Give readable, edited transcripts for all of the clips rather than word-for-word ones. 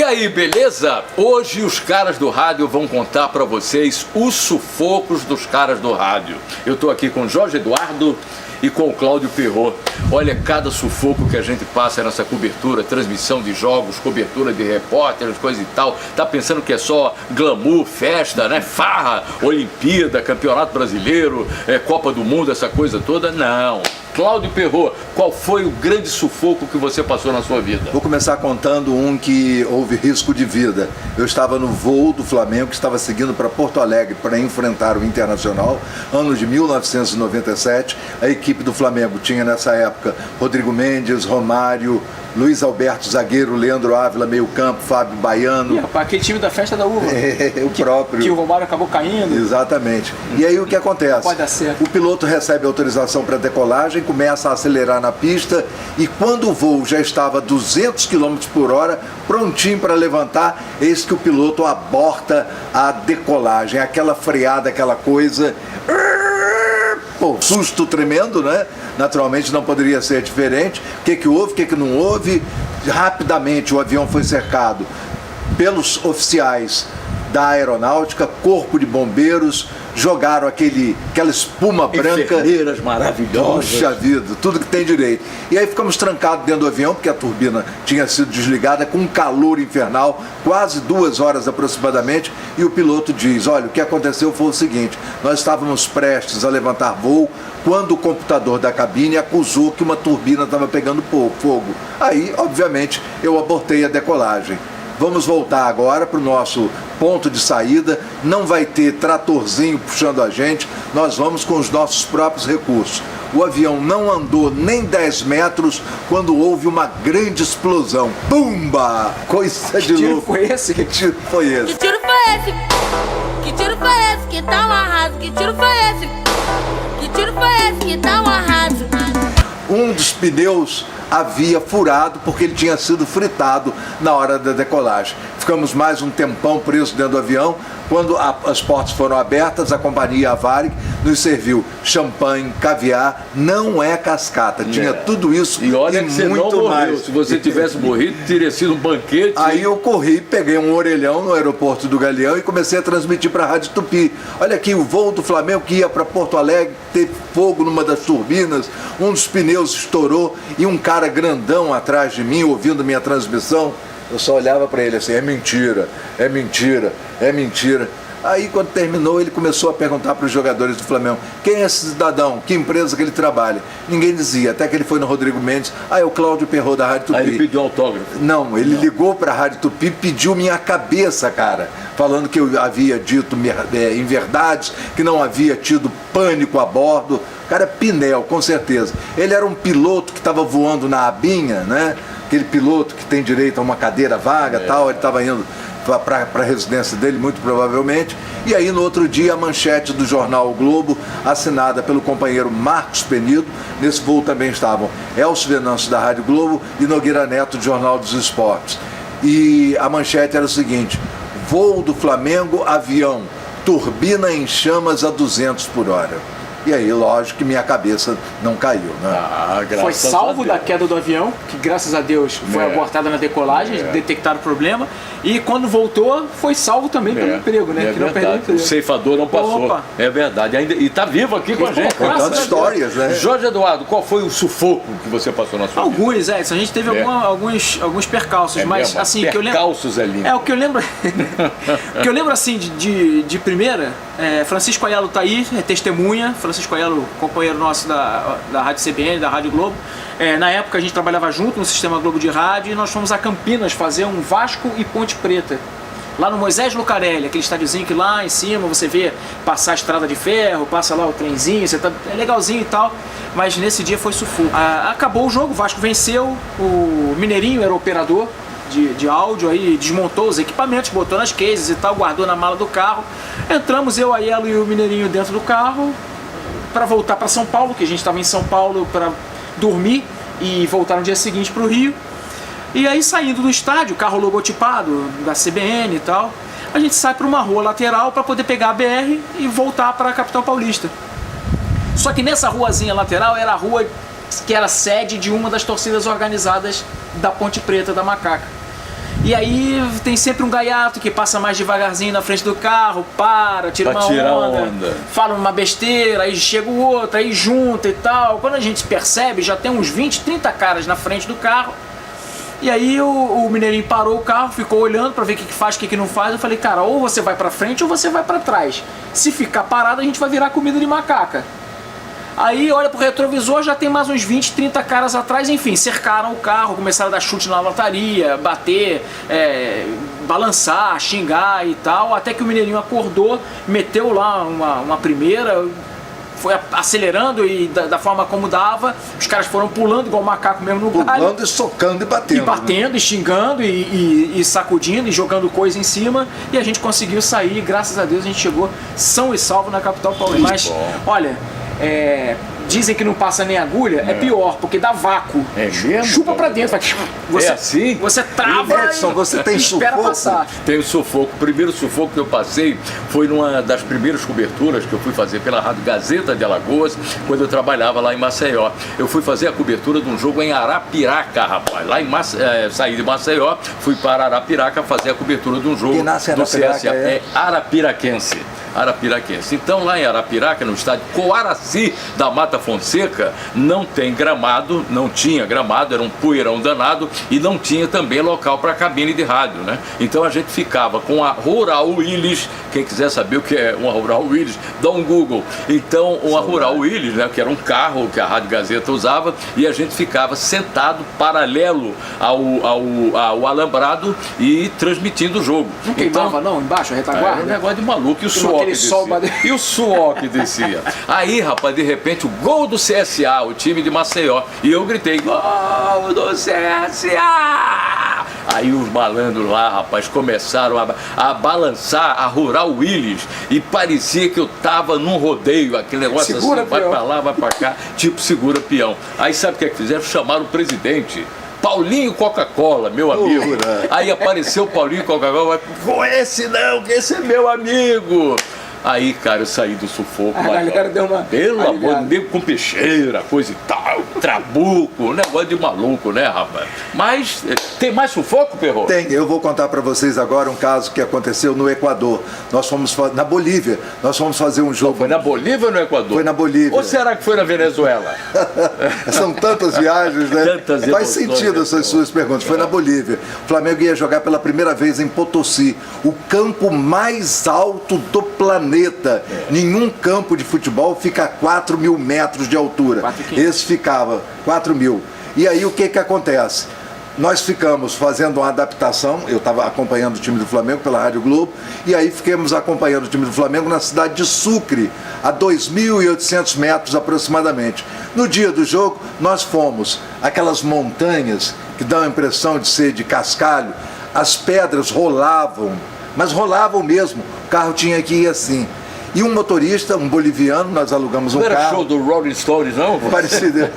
aí, beleza? Hoje os caras do rádio vão contar pra vocês os sufocos dos caras do rádio. Eu tô aqui com o Jorge Eduardo e com o Cláudio Perrot. Olha, cada sufoco que a gente passa nessa cobertura, transmissão de jogos, cobertura de repórteres, coisa e tal. Tá pensando que é só glamour, festa, né? Farra, Olimpíada, Campeonato Brasileiro, Copa do Mundo, essa coisa toda? Não. Cláudio Perrot, qual foi o grande sufoco que você passou na sua vida? Vou começar contando um que houve risco de vida. Eu estava no voo do Flamengo, que estava seguindo para Porto Alegre para enfrentar o Internacional, ano de 1997. A equipe do Flamengo tinha nessa época Rodrigo Mendes, Romário, Luiz Alberto, zagueiro, Leandro Ávila, meio campo, Fábio Baiano. Ih, rapaz, aquele time da festa da uva. O próprio. Que o Romário acabou caindo. Exatamente. E aí o que acontece? Pode dar certo. O piloto recebe autorização para decolagem, começa a acelerar na pista e quando o voo já estava a 200 km por hora, prontinho para levantar, eis que o piloto aborta a decolagem. Aquela freada, aquela coisa... Pô, susto tremendo, né? Naturalmente não poderia ser diferente. O que houve, o que não houve? Rapidamente o avião foi cercado pelos oficiais da aeronáutica, corpo de bombeiros, jogaram aquela espuma branca. Enfermeiras maravilhosas. Puxa vida, tudo que tem direito. E aí ficamos trancados dentro do avião, porque a turbina tinha sido desligada com um calor infernal, quase 2 horas aproximadamente, e o piloto diz, olha, o que aconteceu foi o seguinte, nós estávamos prestes a levantar voo, quando o computador da cabine acusou que uma turbina estava pegando fogo. Aí, obviamente, eu abortei a decolagem. Vamos voltar agora para o nosso ponto de saída, não vai ter tratorzinho puxando a gente, nós vamos com os nossos próprios recursos. O avião não andou nem 10 metros quando houve uma grande explosão. Pumba! Coisa de louco. Que tiro foi esse? Que tiro foi esse? Que tiro foi esse? Que tiro foi esse que tá um arraso? Que tiro foi esse? Que tiro foi esse que tá um arraso? Um dos pneus havia furado porque ele tinha sido fritado na hora da decolagem. Ficamos mais um tempão presos dentro do avião. Quando as portas foram abertas, a companhia Varig nos serviu champanhe, caviar, não é cascata, tinha tudo isso e olha que você muito não morreu. mais. Se você tivesse morrido, teria sido um banquete. Aí eu corri, peguei um orelhão no aeroporto do Galeão e comecei a transmitir para a Rádio Tupi. Olha aqui, o voo do Flamengo que ia para Porto Alegre, teve fogo numa das turbinas, um dos pneus estourou e um cara grandão atrás de mim, ouvindo minha transmissão, eu só olhava para ele assim, é mentira, é mentira, é mentira. Aí quando terminou ele começou a perguntar para os jogadores do Flamengo, quem é esse cidadão, que empresa que ele trabalha? Ninguém dizia, até que ele foi no Rodrigo Mendes, é o Cláudio Perrot da Rádio Tupi. Aí ele pediu autógrafo. Não, ele ligou para a Rádio Tupi, pediu minha cabeça, cara, falando que eu havia dito inverdades, que não havia tido pânico a bordo. Cara, Pinel, com certeza. Ele era um piloto que estava voando na abinha, né? Aquele piloto que tem direito a uma cadeira vaga, tal, ele estava indo para a residência dele, muito provavelmente. E aí, no outro dia, a manchete do jornal O Globo, assinada pelo companheiro Marcos Penido. Nesse voo também estavam Elcio Venâncio, da Rádio Globo, e Nogueira Neto, do Jornal dos Esportes. E a manchete era o seguinte, voo do Flamengo, avião, turbina em chamas a 200 por hora. E aí, lógico que minha cabeça não caiu, né? Foi salvo da queda do avião, que graças a Deus foi abortada na decolagem, detectaram o problema. E quando voltou, foi salvo também pelo emprego, né? Que não perdeu o emprego. O ceifador não passou. Opa. É verdade. E está vivo aqui com a gente. Contando histórias, né? Jorge Eduardo, qual foi o sufoco que você passou na sua vida? Alguns, a gente teve alguns percalços, mas mesmo? assim, percalços que eu lembro. O que eu lembro. O que eu lembro assim de primeira, Francisco Aiello tá aí, é testemunha. Francisco Aiello, companheiro nosso da Rádio CBN, da Rádio Globo. Na época a gente trabalhava junto no Sistema Globo de Rádio e nós fomos a Campinas fazer um Vasco e Ponte Preta. Lá no Moisés Lucarelli, aquele estádiozinho que lá em cima você vê passar a estrada de ferro, passa lá o trenzinho, é legalzinho e tal, mas nesse dia foi sufoco. Acabou o jogo, o Vasco venceu, o Mineirinho era o operador de áudio, aí desmontou os equipamentos, botou nas cases e tal, guardou na mala do carro. Entramos, eu, Aiello e o Mineirinho dentro do carro para voltar para São Paulo, que a gente estava em São Paulo para dormir e voltar no dia seguinte para o Rio. E aí, saindo do estádio, carro logotipado da CBN e tal, a gente sai para uma rua lateral para poder pegar a BR e voltar para a capital paulista. Só que nessa ruazinha lateral era a rua que era sede de uma das torcidas organizadas da Ponte Preta, da Macaca. E aí tem sempre um gaiato que passa mais devagarzinho na frente do carro, tira Pra uma tirar onda, fala uma besteira, aí chega o outro, aí junta e tal. Quando a gente percebe, já tem uns 20, 30 caras na frente do carro. E aí o mineirinho parou o carro, ficou olhando pra ver o que faz, o que não faz. Eu falei, cara, ou você vai pra frente ou você vai pra trás. Se ficar parado, a gente vai virar comida de macaca. Aí olha pro retrovisor, já tem mais uns 20, 30 caras atrás, enfim, cercaram o carro, começaram a dar chute na lataria, bater, balançar, xingar e tal, até que o mineirinho acordou, meteu lá uma primeira, foi acelerando e da forma como dava, os caras foram pulando igual macaco mesmo no galho. Pulando e socando e batendo. E batendo, e xingando, e sacudindo, e jogando coisa em cima, e a gente conseguiu sair, graças a Deus a gente chegou são e salvo na capital paulista. Mas, olha, dizem que não passa nem agulha, é pior, porque dá vácuo. É mesmo? Chupa pra dentro, vai, você, assim? Você trava Edson, você tem espera sufoco? passar. Tem o sufoco. O primeiro sufoco que eu passei foi numa das primeiras coberturas que eu fui fazer pela Rádio Gazeta de Alagoas, quando eu trabalhava lá em Maceió. Eu fui fazer a cobertura de um jogo em Arapiraca, rapaz. Lá em saí de Maceió, fui para Arapiraca fazer a cobertura de um jogo Quem nasce em do Arapiraca CSA. é Arapiraquense. Então lá em Arapiraca, no estádio Coaraci da Mata Fonseca, não tem gramado, não tinha gramado, era um poeirão danado e não tinha também local para cabine de rádio, né? Então a gente ficava com a Rural Willys, quem quiser saber o que é uma Rural Willys, dá um Google. Então uma Rural Willys, né, que era um carro que a Rádio Gazeta usava, e a gente ficava sentado paralelo ao alambrado e transmitindo o jogo. Não queimava não, embaixo, a retaguarda? Era um negócio de maluco, e o suor que descia. sol E o suor que descia. Aí, rapaz, de repente, o gol do CSA, o time de Maceió. E eu gritei, gol do CSA! Aí os malandros lá, rapaz, começaram a balançar a Rural Willys. E parecia que eu tava num rodeio, aquele negócio Segura, assim, vai peão. pra lá, vai pra cá, tipo segura peão. Aí sabe o que é que fizeram? Chamaram o presidente. Paulinho Coca-Cola, meu amigo. Aí apareceu o Paulinho Coca-Cola, com esse não, que esse é meu amigo. Aí, cara, eu saí do sufoco. A galera deu uma Pelo amor aliviada. de Deus, com peixeira, coisa e tal, trabuco, um negócio de maluco, né, rapaz? Mas tem mais sufoco, Perro? Tem, eu vou contar para vocês agora um caso que aconteceu no Equador. Nós fomos na Bolívia, nós fomos fazer um jogo. Foi na Bolívia ou no Equador? Foi na Bolívia. Ou será que foi na Venezuela? São tantas viagens, né? Tantas Faz emoções, sentido né, essas pô? suas perguntas. Foi na Bolívia. O Flamengo ia jogar pela primeira vez em Potosí, o campo mais alto do planeta. Nenhum campo de futebol fica a 4.000 metros de altura. 4.500. Esse ficava 4.000. E aí o que que acontece? Nós ficamos fazendo uma adaptação, eu estava acompanhando o time do Flamengo pela Rádio Globo, e aí ficamos acompanhando o time do Flamengo na cidade de Sucre, a 2.800 metros aproximadamente. No dia do jogo, nós fomos aquelas montanhas que dão a impressão de ser de cascalho, as pedras rolavam, mas rolavam mesmo, o carro tinha que ir assim. E um motorista, um boliviano, nós alugamos um Não era carro. show do Rolling Stones, não? Parecido.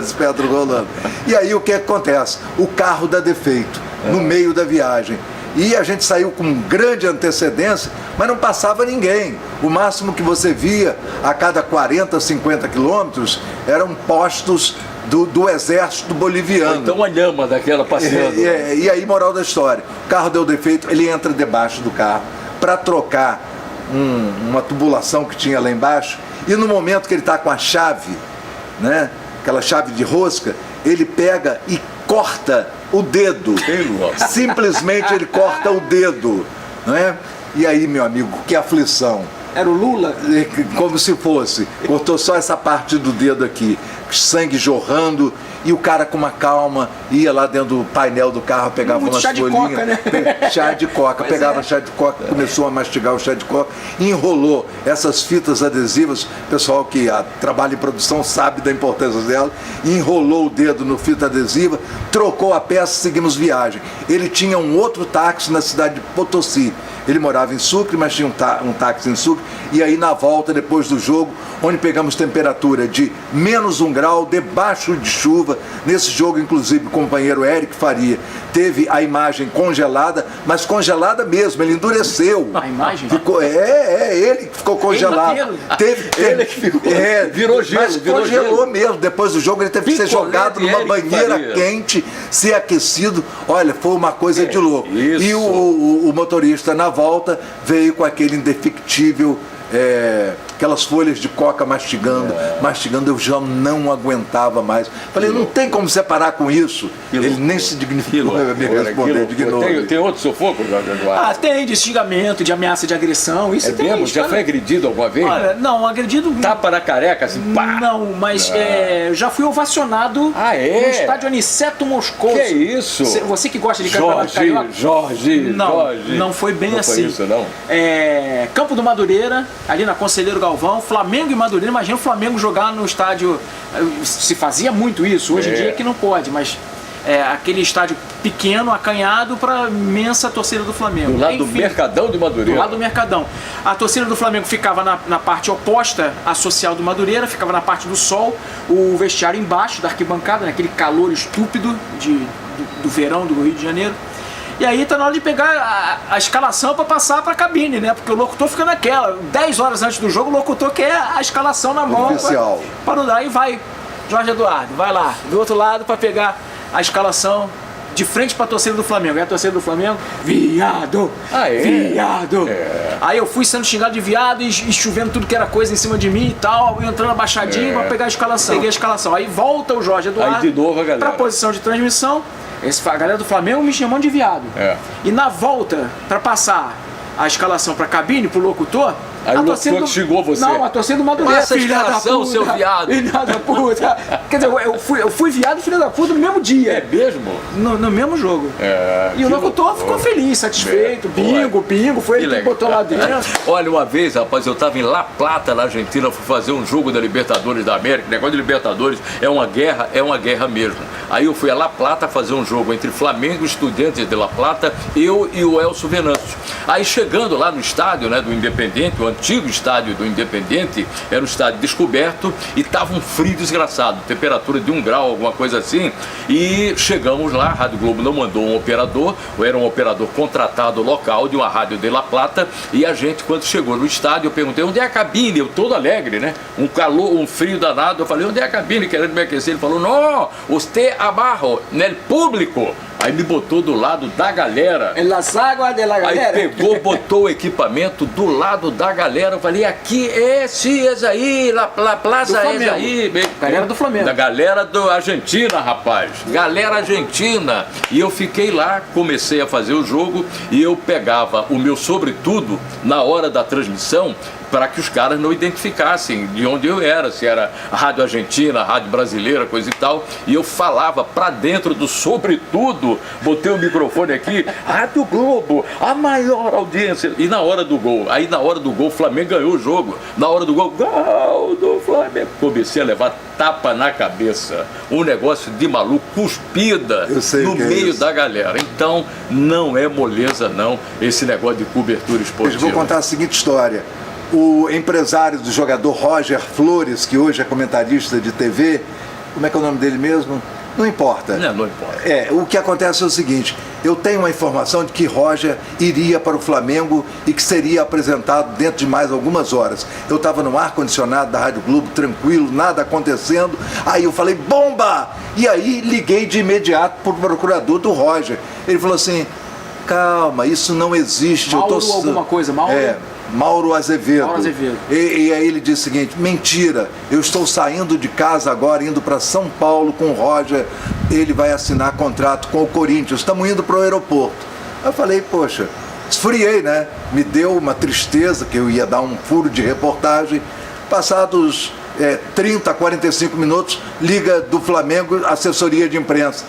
Os pedras rolando. E aí o que acontece? O carro dá defeito no meio da viagem. E a gente saiu com grande antecedência, mas não passava ninguém. O máximo que você via a cada 40, 50 quilômetros eram postos do exército boliviano. Então uma lhama daquela passeando. E aí, moral da história, o carro deu defeito, ele entra debaixo do carro para trocar uma tubulação que tinha lá embaixo, e no momento que ele está com a chave, né, aquela chave de rosca, ele pega e corta o dedo. Simplesmente ele corta o dedo, né? E aí, meu amigo, que aflição. Era o Lula? Como se fosse. Cortou só essa parte do dedo aqui, sangue jorrando, e o cara com uma calma ia lá dentro do painel do carro, pegava Muito umas chá de folhinhas, coca, né? chá de coca, Mas pegava chá de coca, começou a mastigar o chá de coca, e enrolou essas fitas adesivas, o pessoal que trabalha em produção sabe da importância dela, enrolou o dedo no fita adesiva, trocou a peça, seguimos viagem. Ele tinha um outro táxi na cidade de Potosí. Ele morava em Sucre, mas tinha um táxi em Sucre. E aí na volta, depois do jogo, onde pegamos temperatura de -1 grau, debaixo de chuva. Nesse jogo, inclusive, o companheiro Eric Faria teve a imagem congelada, mas congelada mesmo, ele endureceu. A imagem? Ficou, ele que ficou congelado. Ele que ficou, virou gelo, mas virou congelou gelo. mesmo. Depois do jogo ele teve que ser jogado numa banheira quente, ser aquecido. Olha, foi uma coisa de louco. Isso. E o motorista na volta veio com aquele indefectível, aquelas folhas de coca mastigando, eu já não aguentava mais. Falei, não tem como separar com isso. Ele nem se dignificou a me responder, dignou. Tem outro sufoco, Jorge Eduardo? Tem de xingamento, de ameaça de agressão, isso tem. Mesmo? Já foi agredido alguma vez? Olha, não, agredido... Tapa na careca, assim, pá! Não, mas já fui ovacionado no estádio Aniceto Moscoso. Que isso? Você que gosta de campeonato carioca? Jorge. Não foi bem não assim. Foi isso, não? Campo do Madureira, ali na Conselheiro Galvão, Flamengo e Madureira. Imagina o Flamengo jogar no estádio. Se fazia muito isso, hoje em dia que não pode, mas aquele estádio pequeno, acanhado, para imensa torcida do Flamengo. Do lado do Mercadão de Madureira. Do lado do Mercadão. A torcida do Flamengo ficava na parte oposta à social do Madureira, ficava na parte do sol, o vestiário embaixo da arquibancada, naquele calor estúpido do verão do Rio de Janeiro. E aí tá na hora de pegar a escalação para passar para a cabine, né? Porque o locutor fica naquela. 10 horas antes do jogo, o locutor quer a escalação na mão para não dar. E vai, Jorge Eduardo, vai lá, do outro lado para pegar a escalação de frente para a torcida do Flamengo. E a torcida do Flamengo, viado! Viado! Aí eu fui sendo xingado de viado e chovendo tudo que era coisa em cima de mim e tal, entrando abaixadinho para pegar a escalação. Peguei a escalação. Aí volta o Jorge Eduardo aí de novo a galera. para a posição de transmissão. A galera do Flamengo me chamando de viado. E na volta, para passar a escalação para a cabine, pro locutor, aí o locutor xingou você. Não, a torcida do Madureira. Essa escalação, seu viado. Filha da puta. Quer dizer, eu fui viado e filho da puta no mesmo dia. É mesmo? No mesmo jogo. E o locutor ficou feliz, satisfeito. Bingo, foi ele que botou lá dentro. Olha, uma vez, rapaz, eu tava em La Plata, na Argentina, fui fazer um jogo da Libertadores da América. O negócio de Libertadores é uma guerra mesmo. Aí eu fui a La Plata fazer um jogo entre Flamengo e Estudiantes de La Plata, eu e o Elcio Venâncio. Aí chegando lá no estádio, né, do Independente, o antigo estádio do Independente, era um estádio descoberto e tava um frio desgraçado, temperatura de 1 grau, alguma coisa assim. E chegamos lá, a Rádio Globo não mandou um operador, era um operador contratado local de uma rádio de La Plata, e a gente, quando chegou no estádio, eu perguntei, onde é a cabine? Eu todo alegre, né? Um calor, um frio danado, eu falei, onde é a cabine? Querendo me aquecer, ele falou, não, você abaixo, nel público. Aí me botou do lado da galera. Em las águas de la galera. Aí pegou, botou o equipamento do lado da galera. Eu falei, aqui esse aí, la plaza esse aí. Galera do Flamengo. Da galera da Argentina, rapaz. Galera argentina. E eu fiquei lá, comecei a fazer o jogo e eu pegava o meu sobretudo na hora da transmissão para que os caras não identificassem de onde eu era, se era a rádio argentina, a rádio brasileira, coisa e tal, e eu falava para dentro do sobretudo, botei o microfone aqui, Rádio Globo, a maior audiência, e na hora do gol, o Flamengo ganhou o jogo, na hora do gol do Flamengo, comecei a levar tapa na cabeça, um negócio de maluco, cuspida no meio da galera. Então não é moleza não, esse negócio de cobertura esportiva. Eu vou contar a seguinte história. O empresário do jogador Roger Flores, que hoje é comentarista de TV, como é que é o nome dele mesmo? Não importa. Não importa. O que acontece é o seguinte, eu tenho uma informação de que Roger iria para o Flamengo e que seria apresentado dentro de mais algumas horas. Eu estava no ar-condicionado da Rádio Globo, tranquilo, nada acontecendo, aí eu falei, bomba! E aí liguei de imediato para o procurador do Roger. Ele falou assim, calma, isso não existe. Alguma coisa, Mauro Azevedo. Mauro Azevedo. E aí ele disse o seguinte, mentira, eu estou saindo de casa agora, indo para São Paulo com o Roger, ele vai assinar contrato com o Corinthians, estamos indo para o aeroporto. Eu falei, poxa, esfriei, né? Me deu uma tristeza que eu ia dar um furo de reportagem. Passados 30, 45 minutos, liga do Flamengo, assessoria de imprensa.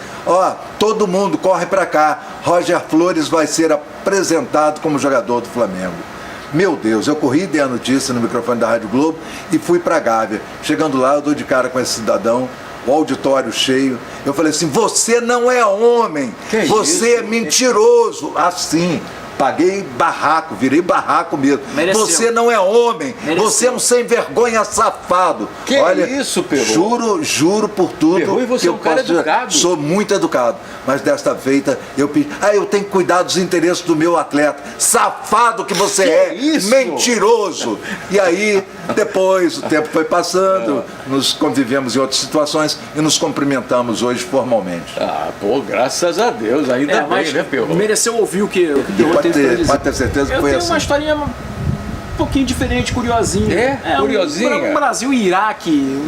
Todo mundo corre para cá, Roger Flores vai ser apresentado como jogador do Flamengo. Meu Deus, eu corri, dei a notícia no microfone da Rádio Globo e fui para a Gávea. Chegando lá, eu dou de cara com esse cidadão, o auditório cheio. Eu falei assim, você não é homem, você é mentiroso. Assim, Paguei barraco, virei barraco mesmo. Mereceu. Você não é homem, Mereceu. você é um sem vergonha safado. Que Olha, isso, Perro? Juro por tudo. Perro, e você que é um eu cara posso dizer. educado. Sou muito educado, mas desta feita eu pedi. Eu tenho que cuidar dos interesses do meu atleta. Safado que você é, isso? mentiroso. E aí, depois, o tempo foi passando, nos convivemos em outras situações e nos cumprimentamos hoje formalmente. Ah, pô, graças a Deus, ainda bem, mas né, Perro? mereceu ouvir o que o Perro Pode teve pra dizer. ter certeza que Eu foi tenho assim. uma historinha um pouquinho diferente, curiosinha. Curiosinha? O Brasil e Iraque,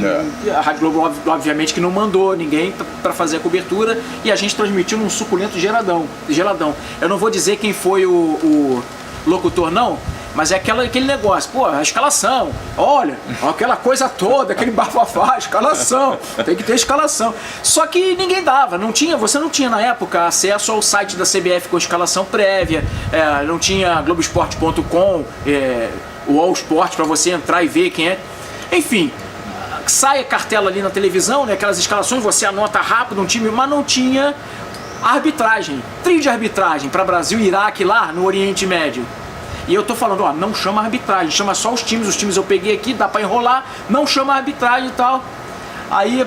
a Rádio Globo obviamente que não mandou ninguém para fazer a cobertura e a gente transmitiu num suculento geladão. Eu não vou dizer quem foi o locutor não, mas é aquele negócio, pô, a escalação, olha, aquela coisa toda, aquele bafafá, escalação, tem que ter escalação. Só que ninguém dava, você não tinha na época acesso ao site da CBF com escalação prévia, não tinha Globoesporte.com, o All Sport para você entrar e ver quem é. Enfim, sai a cartela ali na televisão, né, aquelas escalações, você anota rápido um time, mas não tinha arbitragem, trio de arbitragem para Brasil e Iraque lá no Oriente Médio. E eu tô falando, ó, não chama arbitragem, chama só os times eu peguei aqui, dá pra enrolar, não chama arbitragem e tal. Aí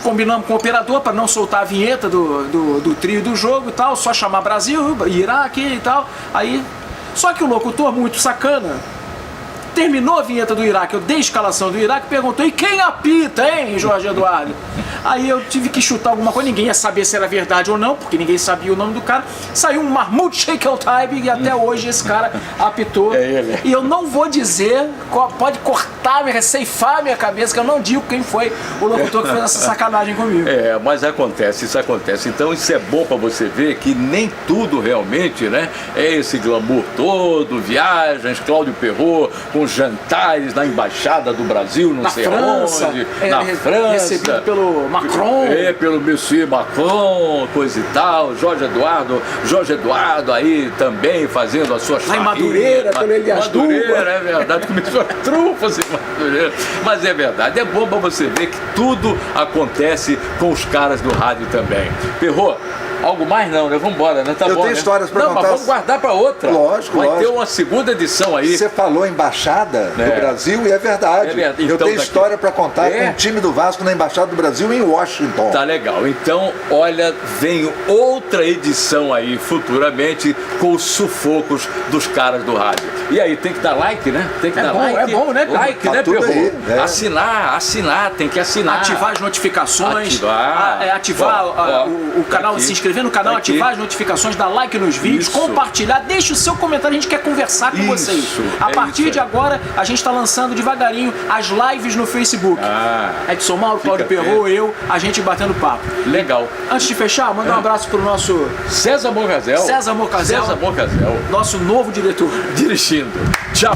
combinamos com o operador para não soltar a vinheta do trio do jogo e tal, só chamar Brasil, Iraque e tal. Aí, só que o locutor, muito sacana, terminou a vinheta do Iraque, eu dei a escalação do Iraque, perguntou, e quem apita, hein, Jorge Eduardo? Aí eu tive que chutar alguma coisa, ninguém ia saber se era verdade ou não, porque ninguém sabia o nome do cara. Saiu um Mahmoud Sheikh El-Taib e até hoje esse cara apitou. É ele. E eu não vou dizer, pode cortar, ceifar minha cabeça, que eu não digo quem foi o locutor que fez essa sacanagem comigo. Mas acontece, isso acontece. Então isso é bom para você ver que nem tudo realmente, né, é esse glamour todo, viagens, Cláudio Perrot com jantares na Embaixada do Brasil, não sei França, onde, na França. Recebido pelo Macron. Pelo Monsieur Macron, coisa e tal, Jorge Eduardo aí também fazendo as suas Lá em farrinhas, Madureira, pelo Elias Madureira, é verdade, começou a trufas em Madureira. Mas é verdade, é bom para você ver que tudo acontece com os caras do rádio também. Perrot, algo mais não, né? Vamos embora, né? Tá Eu bom, tenho né? histórias pra não, contar. Mas vamos guardar para outra. Lógico, Vai ter lógico. uma segunda edição aí. Você falou embaixada do Brasil e é verdade. É verdade. Eu Então, tenho tá história aqui. para contar com o time do Vasco na Embaixada do Brasil em Washington. Tá legal. Então, olha, vem outra edição aí futuramente com os sufocos dos caras do rádio. E aí, tem que dar like, né? Tem que dar bom, like. é bom, né, Perrot? Like, Tá né, tudo Perrot? aí, né? Assinar, tem que assinar. Ativar as notificações, ativar Ó, o canal, aqui, se inscrever no canal, aqui. ativar as notificações, dar like nos vídeos, Isso. compartilhar, deixa o seu comentário, a gente quer conversar com Isso, vocês. A é partir isso de aí. agora, a gente está lançando devagarinho as lives no Facebook. Edson Mauro, Cláudio fica Perrot, eu, a gente batendo papo. Legal. Antes de fechar, manda um abraço pro nosso César Morcazel. César Morcazel. César Morcazel. nosso novo diretor. Dirigindo. Tchau.